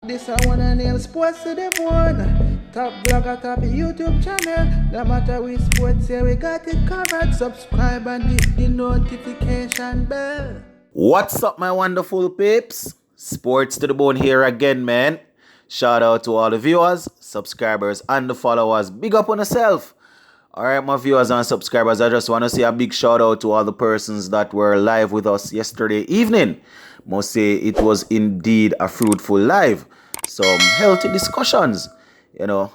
This I wanna nail sports to the bone. Top blogger, top YouTube channel. No matter which sports, here we got it covered. Subscribe and hit the notification bell. What's up, my wonderful peeps? Sports to the bone here again, man. Shout out to all the viewers, subscribers, and the followers. Big up on yourself. Alright, my viewers and subscribers, I just want to say a big shout out to all the persons that were live with us yesterday evening. Must say it was indeed a fruitful live. Some healthy discussions.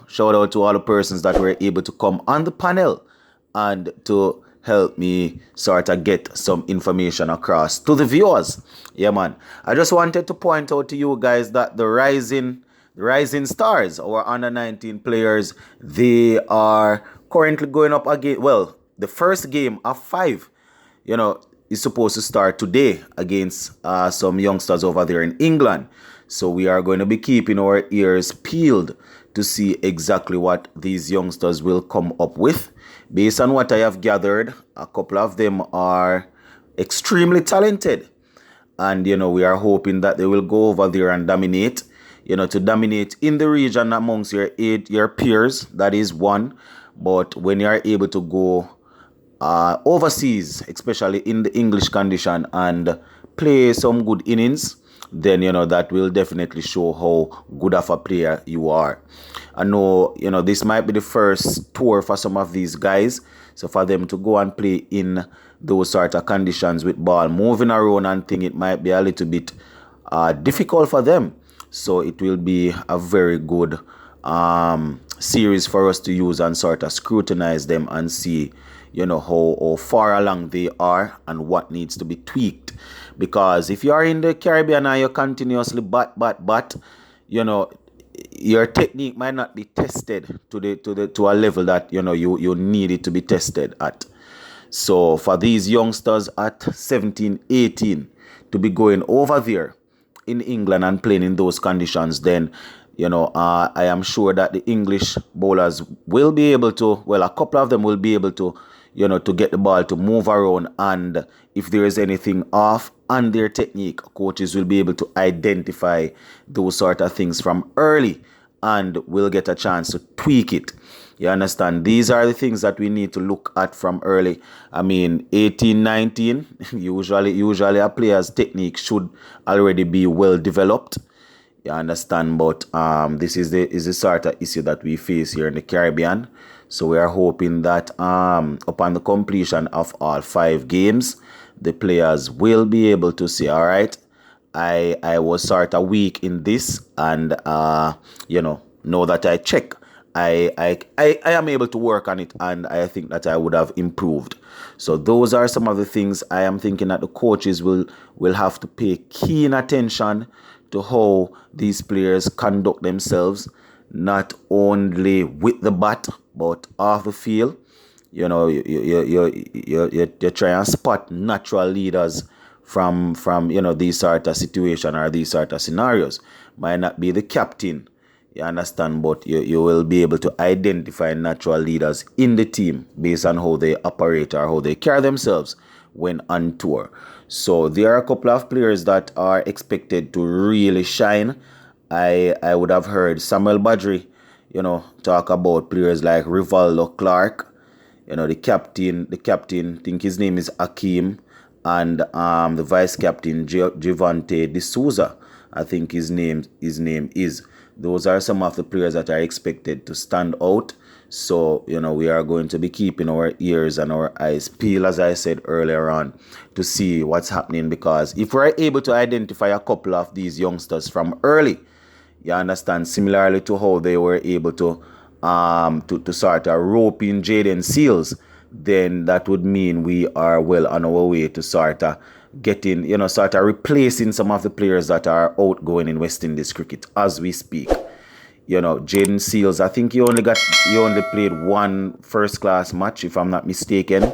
Shout out to all the persons that were able to come on the panel and to help me sort of get some information across to the viewers. Yeah, man. I just wanted to point out to you guys that the rising stars, our under 19 players, they are currently going up again. Well, the first game of 5, is supposed to start today against some youngsters over there in England. So we are going to be keeping our ears peeled to see exactly what these youngsters will come up with. Based on what I have gathered, a couple of them are extremely talented. And, we are hoping that they will go over there and dominate. To dominate in the region amongst your peers, that is one. But when you are able to go overseas, especially in the English condition, and play some good innings, then, that will definitely show how good of a player you are. I know, this might be the first tour for some of these guys. So for them to go and play in those sort of conditions with ball moving around and thing, it might be a little bit difficult for them. So it will be a very good series for us to use and sort of scrutinize them and see, how far along they are and what needs to be tweaked. Because if you are in the Caribbean and you continuously bat, your technique might not be tested to a level that you need it to be tested at. So for these youngsters at 17, 18 to be going over there in England and playing in those conditions, then I am sure that the English bowlers will be able to, a couple of them will be able to, to get the ball to move around, and if there is anything off on their technique, coaches will be able to identify those sort of things from early and will get a chance to tweak it. You understand? These are the things that we need to look at from early. I mean, 18, 19, usually a player's technique should already be well developed. You understand? But this is the sort of issue that we face here in the Caribbean. So we are hoping that upon the completion of all 5 games, the players will be able to say, all right, I was sort of weak in this, and know that I check. I am able to work on it, and I think that I would have improved. So those are some of the things I am thinking that the coaches will have to pay keen attention to how these players conduct themselves, not only with the bat but off the field. You try and spot natural leaders from these sort of situation or these sort of scenarios. Might not be the captain, you understand, but you will be able to identify natural leaders in the team based on how they operate or how they carry themselves when on tour. So there are a couple of players that are expected to really shine. I would have heard Samuel Badri, talk about players like Rivaldo Clark, the captain, think his name is Akeem, and the vice captain Javante D'Souza, I think his name is. Those are some of the players that are expected to stand out. So, we are going to be keeping our ears and our eyes peeled, as I said earlier on, to see what's happening. Because if we're able to identify a couple of these youngsters from early, you understand, similarly to how they were able to sort of rope in Jaden Seals, then that would mean we are well on our way to sort of getting, sort of replacing some of the players that are outgoing in West Indies cricket as we speak. Jaden Seals, I think he only played one first class match, if I'm not mistaken.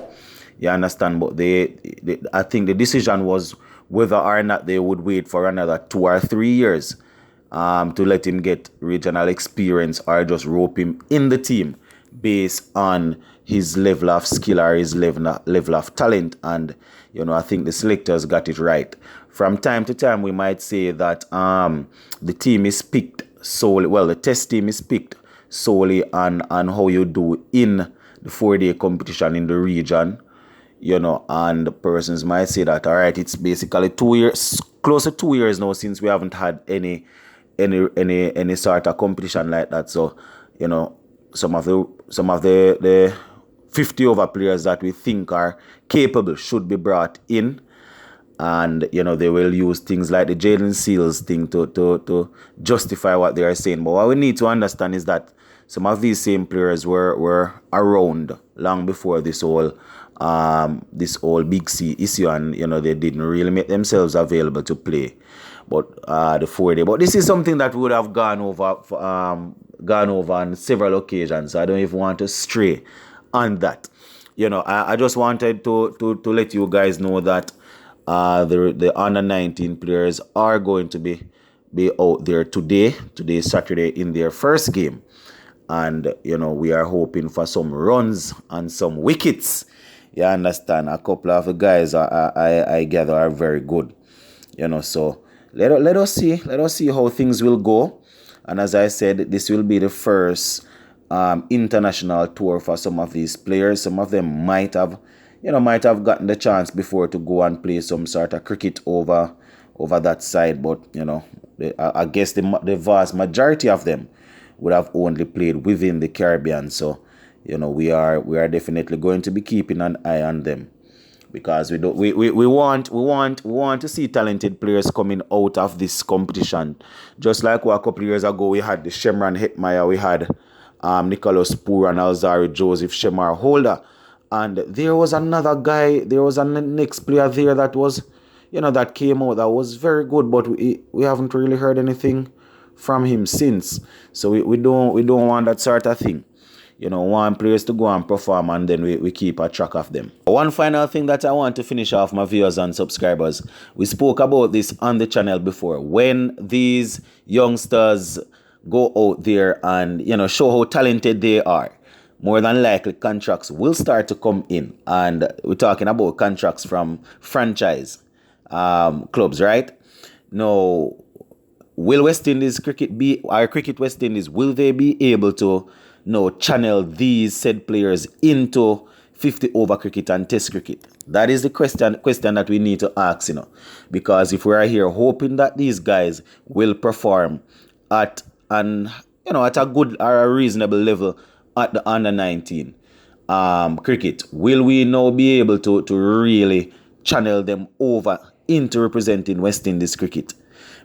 You understand? But I think the decision was whether or not they would wait for another 2 or 3 years to let him get regional experience or just rope him in the team. based on his level of skill or his level of talent. And, I think the selectors got it right. From time to time, we might say that the team is picked solely, the test team is picked solely on how you do in the 4-day competition in the region, and persons might say that, all right, it's basically 2 years, close to 2 years now since we haven't had any sort of competition like that. So, some of the 50 over players that we think are capable should be brought in. And, they will use things like the Jaden Seals thing to justify what they are saying. But what we need to understand is that some of these same players were around long before this whole Big C issue, and, they didn't really make themselves available to play. But the 4-day. But this is something that we would have gone over on several occasions. So I don't even want to stray on that. I just wanted to let you guys know that the under 19 players are going to be out there today, Saturday, in their first game. And, we are hoping for some runs and some wickets. You understand? A couple of the guys I gather are very good. So let us see how things will go. And as I said, this will be the first international tour for some of these players. Some of them might have gotten the chance before to go and play some sort of cricket over that side. But, I guess the vast majority of them would have only played within the Caribbean. So, we are definitely going to be keeping an eye on them, because we want to see talented players coming out of this competition. Just like a couple of years ago, we had the Shemran Hetmeyer, we had Nicholas Poor and Alzari Joseph Shemar Holder. And there was another guy, there was a next player there that was, that came out that was very good, but we haven't really heard anything from him since. So we don't want that sort of thing. Want players to go and perform, and then we keep a track of them. One final thing that I want to finish off, my viewers and subscribers. We spoke about this on the channel before. When these youngsters go out there and, show how talented they are, more than likely contracts will start to come in. And we're talking about contracts from franchise clubs, right? Now, will West Indies Cricket Cricket West Indies, will they be able to channel these said players into 50 over cricket and test cricket? That is the question that we need to ask, because if we are here hoping that these guys will perform at a good or a reasonable level at the under 19 cricket, will we now be able to really channel them over into representing West Indies cricket?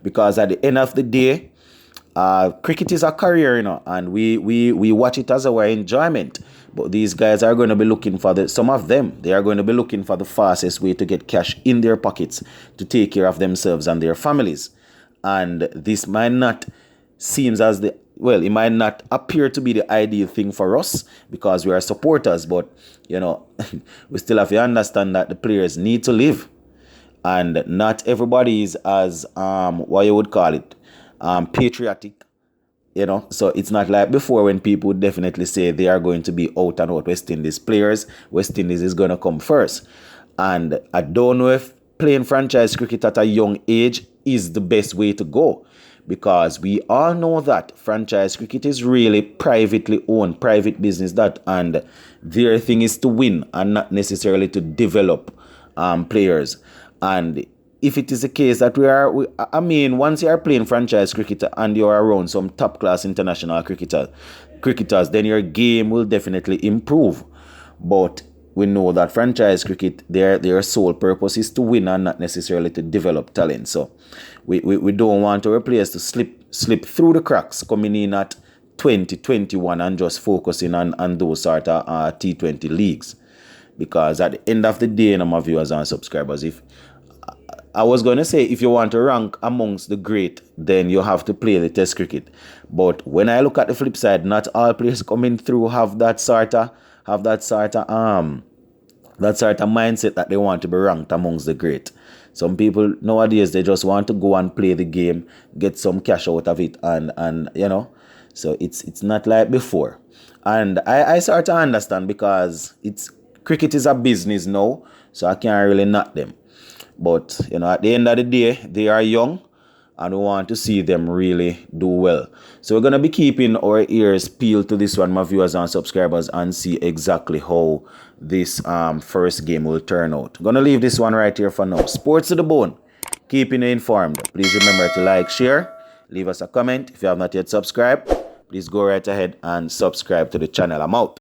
Because at the end of the day, cricket is a career, and we watch it as our enjoyment. But these guys are going to be looking for some of them, they are going to be looking for the fastest way to get cash in their pockets to take care of themselves and their families. And this might not it might not appear to be the ideal thing for us because we are supporters, but, we still have to understand that the players need to live. And not everybody is as, what you would call it, patriotic, So it's not like before when people would definitely say they are going to be out and out West Indies players. West Indies is going to come first. And I don't know if playing franchise cricket at a young age is the best way to go, because we all know that franchise cricket is really privately owned, private business, and their thing is to win and not necessarily to develop players. And if it is the case that once you are playing franchise cricket and you are around some top class international cricketers, then your game will definitely improve. But we know that franchise cricket, their sole purpose is to win and not necessarily to develop talent. So we don't want our players to slip through the cracks coming in at 2021 and just focusing on those sort of T20 leagues. Because at the end of the day, my viewers and subscribers, I was going to say, if you want to rank amongst the great, then you have to play the test cricket. But when I look at the flip side, not all players coming through have that sort of mindset that they want to be ranked amongst the great. Some people nowadays, they just want to go and play the game, get some cash out of it, and you know, so it's not like before. And I sort of understand, because cricket is a business now, so I can't really knock them. But you know, at the end of the day, they are young, and we want to see them really do well. So we're gonna be keeping our ears peeled to this one, my viewers and subscribers, and see exactly how this first game will turn out. I'm gonna leave this one right here for now. Sports to the bone, keeping you informed. Please remember to like, share, leave us a comment. If you have not yet subscribed, please go right ahead and subscribe to the channel. I'm out.